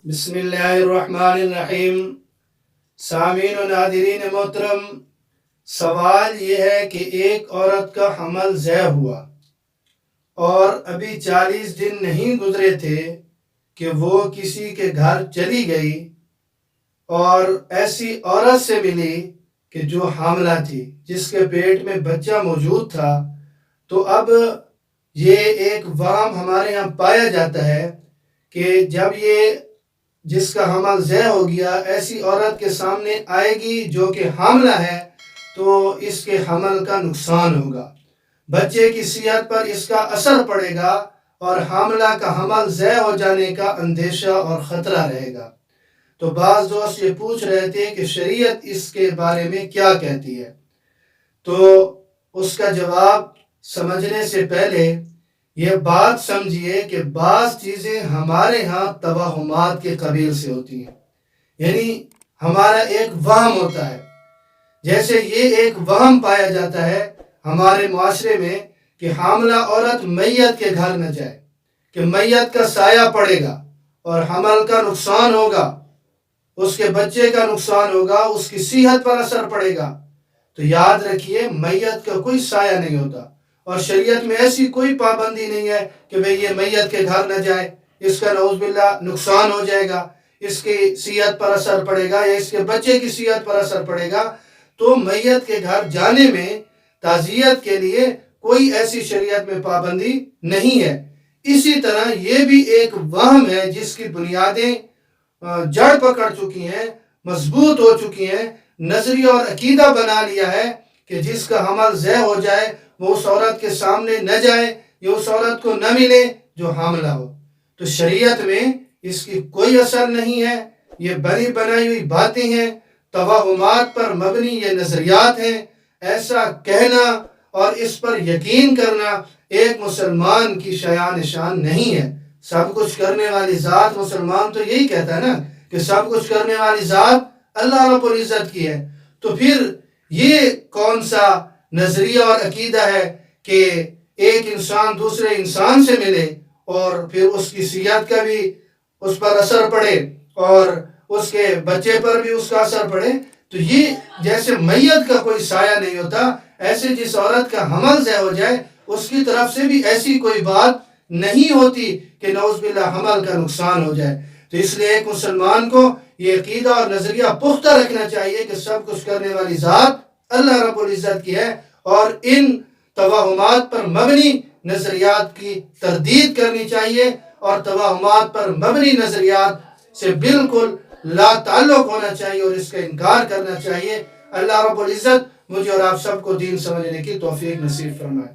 بسم اللہ الرحمن الرحیم۔ سامعین و ناظرین محترم، سوال یہ ہے کہ ایک عورت کا حمل ضائع ہوا اور ابھی 40 دن نہیں گزرے تھے کہ وہ کسی کے گھر چلی گئی اور ایسی عورت سے ملی کہ جو حاملہ تھی، جس کے پیٹ میں بچہ موجود تھا۔ تو اب یہ ایک وہم ہمارے ہاں پایا جاتا ہے کہ جب یہ جس کا حمل ضائع ہو گیا ایسی عورت کے سامنے آئے گی جو کہ حاملہ ہے، تو اس کے حمل کا نقصان ہوگا، بچے کی صحت پر اس کا اثر پڑے گا اور حاملہ کا حمل ضائع ہو جانے کا اندیشہ اور خطرہ رہے گا۔ تو بعض دوست یہ پوچھ رہے تھے کہ شریعت اس کے بارے میں کیا کہتی ہے، تو اس کا جواب سمجھنے سے پہلے یہ بات سمجھیے کہ بعض چیزیں ہمارے ہاں توہمات کے قبیل سے ہوتی ہیں، یعنی ہمارا ایک وہم ہوتا ہے۔ جیسے یہ ایک وہم پایا جاتا ہے ہمارے معاشرے میں کہ حاملہ عورت میت کے گھر نہ جائے، کہ میت کا سایہ پڑے گا اور حمل کا نقصان ہوگا، اس کے بچے کا نقصان ہوگا، اس کی صحت پر اثر پڑے گا۔ تو یاد رکھیے، میت کا کوئی سایہ نہیں ہوتا، اور شریعت میں ایسی کوئی پابندی نہیں ہے کہ بھئی یہ میت کے گھر نہ جائے، اس کا نعوذ باللہ نقصان ہو جائے گا، اس کی صحت پر اثر پڑے گا یا اس کے بچے کی صحت پر اثر پڑے گا۔ تو میت کے گھر جانے میں تعزیت کے لیے کوئی ایسی شریعت میں پابندی نہیں ہے۔ اسی طرح یہ بھی ایک وہم ہے جس کی بنیادیں جڑ پکڑ چکی ہیں، مضبوط ہو چکی ہیں، نظریہ اور عقیدہ بنا لیا ہے کہ جس کا حمل ضائع ہو جائے وہ اس عورت کے سامنے نہ جائے یا اس عورت کو نہ ملے جو حاملہ ہو۔ تو شریعت میں اس کی کوئی اثر نہیں ہے، یہ بنی بنائی ہوئی باتیں ہیں، توہمات پر مبنی یہ نظریات ہیں۔ ایسا کہنا اور اس پر یقین کرنا ایک مسلمان کی شایان شان نہیں ہے۔ سب کچھ کرنے والی ذات، مسلمان تو یہی کہتا ہے نا کہ سب کچھ کرنے والی ذات اللہ رب العزت کی ہے۔ تو پھر یہ کون سا نظریہ اور عقیدہ ہے کہ ایک انسان دوسرے انسان سے ملے اور پھر اس کی صحت کا بھی اس پر اثر پڑے اور اس کے بچے پر بھی اس کا اثر پڑے؟ تو یہ جیسے میت کا کوئی سایہ نہیں ہوتا، ایسے جس عورت کا حمل ضائع ہو جائے اس کی طرف سے بھی ایسی کوئی بات نہیں ہوتی کہ نعوذ باللہ حمل کا نقصان ہو جائے۔ تو اس لیے ایک مسلمان کو یہ عقیدہ اور نظریہ پختہ رکھنا چاہیے کہ سب کچھ کرنے والی ذات اللہ رب العزت کی ہے، اور ان توہمات پر مبنی نظریات کی تردید کرنی چاہیے اور توہمات پر مبنی نظریات سے بالکل لا تعلق ہونا چاہیے اور اس کا انکار کرنا چاہیے۔ اللہ رب العزت مجھے اور آپ سب کو دین سمجھنے کی توفیق نصیب فرمائے۔